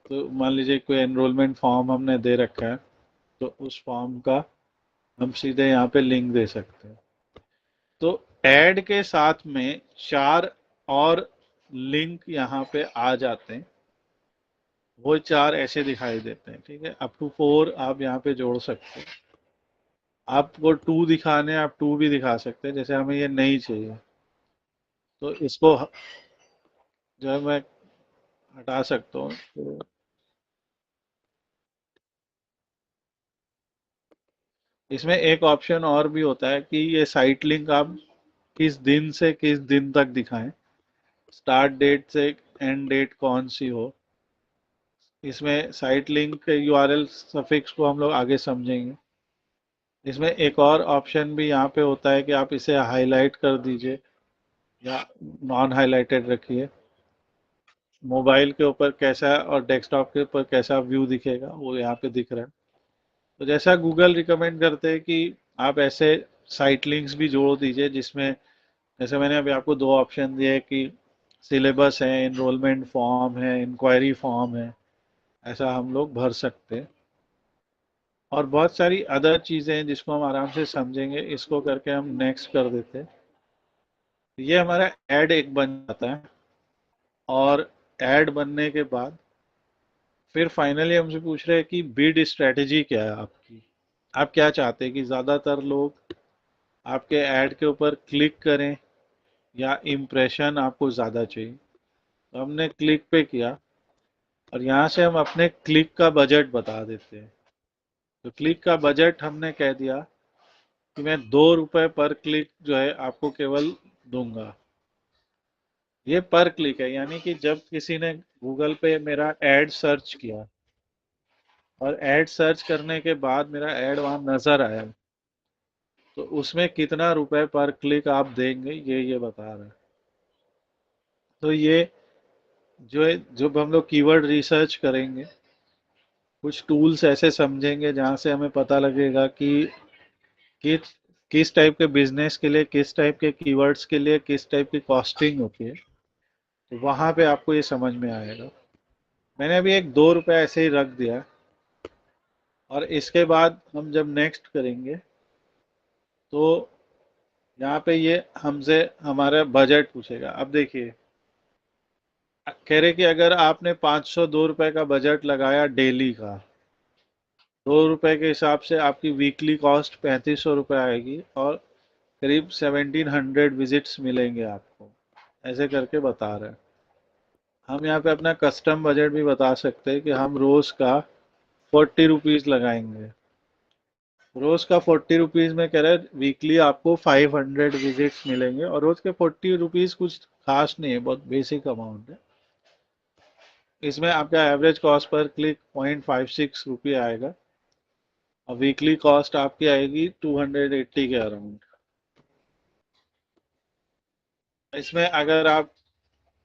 तो मान लीजिए कोई एनरोलमेंट फॉर्म हमने दे रखा है, तो उस फॉर्म का हम सीधे यहाँ पे लिंक दे सकते हैं। तो ऐड के साथ में चार और लिंक यहाँ पे आ जाते हैं। वो चार ऐसे दिखाई देते हैं, ठीक है। अप टू 4 आप यहाँ पे जोड़ सकते हैं। आपको 2 दिखाने हैं, आप 2 भी दिखा सकते हैं, जैसे हमें ये नहीं चाहिए तो इसको जो है मैं हटा सकता हूँ। तो इसमें एक ऑप्शन और भी होता है कि ये साइट लिंक आप किस दिन से किस दिन तक दिखाएं, स्टार्ट डेट से एंड डेट कौन सी हो। इसमें साइट लिंक के यूआरएल सफिक्स को हम लोग आगे समझेंगे। इसमें एक और ऑप्शन भी यहाँ पे होता है कि आप इसे हाईलाइट कर दीजिए या नॉन हाईलाइटेड रखिए। मोबाइल के ऊपर कैसा और डेस्कटॉप के ऊपर कैसा व्यू दिखेगा वो यहाँ पे दिख रहा है। तो जैसा गूगल रिकमेंड करते हैं कि आप ऐसे साइट लिंक्स भी जोड़ दीजिए जिसमें, जैसे मैंने अभी आपको दो ऑप्शन दिए कि सिलेबस है, एनरोलमेंट फॉर्म है, इंक्वायरी फॉर्म है, ऐसा हम लोग भर सकते हैं। और बहुत सारी अदर चीज़ें हैं जिसको हम आराम से समझेंगे। इसको करके हम नेक्स्ट कर देते हैं। ये हमारा ऐड एक बन जाता है। और ऐड बनने के बाद फिर फाइनली हमसे पूछ रहे हैं कि बिड स्ट्रेटेजी क्या है आपकी। आप क्या चाहते हैं कि ज़्यादातर लोग आपके ऐड के ऊपर क्लिक करें या इम्प्रेशन आपको ज़्यादा चाहिए। तो हमने क्लिक पे किया और यहाँ से हम अपने क्लिक का बजट बता देते हैं। तो क्लिक का बजट हमने कह दिया कि मैं 2 रुपए पर क्लिक जो है आपको केवल दूंगा। ये पर क्लिक है, यानी कि जब किसी ने गूगल पे मेरा एड सर्च किया और एड सर्च करने के बाद मेरा एड वहां नजर आया, तो उसमें कितना रुपए पर क्लिक आप देंगे ये बता रहा है। तो ये जो है, जब हम लोग कीवर्ड रिसर्च करेंगे, कुछ टूल्स ऐसे समझेंगे जहां से हमें पता लगेगा कि किस किस टाइप के बिजनेस के लिए, किस टाइप के कीवर्ड्स के लिए किस टाइप की कॉस्टिंग होती है। तो वहां पे आपको ये समझ में आएगा। मैंने अभी एक 2 रुपए ऐसे ही रख दिया और इसके बाद हम जब नेक्स्ट करेंगे तो यहाँ पे ये हमसे हमारा बजट पूछेगा। अब देखिए, कह रहे कि अगर आपने 502 रुपए का बजट लगाया डेली का, 2 रुपए के हिसाब से आपकी वीकली कॉस्ट 3500 रुपये आएगी और करीब 1700 विजिट्स मिलेंगे आपको। ऐसे करके बता रहे हैं। हम यहाँ पे अपना कस्टम बजट भी बता सकते हैं कि हम रोज का 40 रुपीज लगाएंगे। रोज का 40 रुपीज में कह रहा है वीकली आपको 500 विजिट्स मिलेंगे, और रोज के 40 रुपीज कुछ खास नहीं है, बहुत बेसिक अमाउंट है। इसमें आपका एवरेज कॉस्ट पर क्लिक 0.56 रुपये आएगा और वीकली कॉस्ट आपकी आएगी 280 के अराउंड। इसमें अगर आप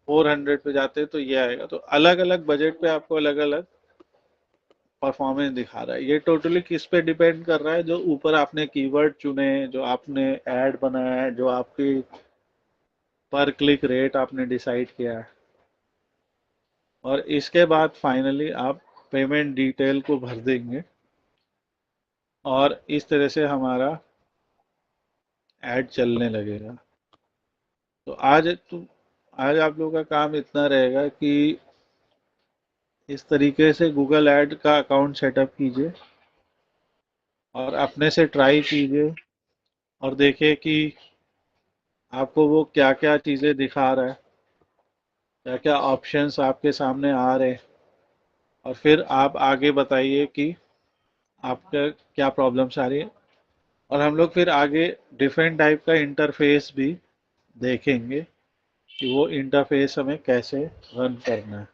400 पे जाते हैं तो ये आएगा। तो अलग अलग बजट पे आपको अलग अलग परफॉर्मेंस दिखा रहा है। ये टोटली किस पे डिपेंड कर रहा है, जो ऊपर आपने कीवर्ड चुने, जो आपने ऐड बनाया है, जो आपकी पर क्लिक रेट आपने डिसाइड किया है। और इसके बाद फाइनली आप पेमेंट डिटेल को भर देंगे और इस तरह से हमारा ऐड चलने लगेगा। तो आज आप लोगों का काम इतना रहेगा कि इस तरीके से गूगल ऐड का अकाउंट सेटअप कीजिए और अपने से ट्राई कीजिए और देखिए कि आपको वो क्या क्या चीज़ें दिखा रहा है, क्या क्या ऑप्शंस आपके सामने आ रहे हैं। और फिर आप आगे बताइए कि आपका क्या प्रॉब्लम्स आ रही है। और हम लोग फिर आगे डिफरेंट टाइप का इंटरफेस भी देखेंगे कि वो इंटरफेस हमें कैसे रन करना है।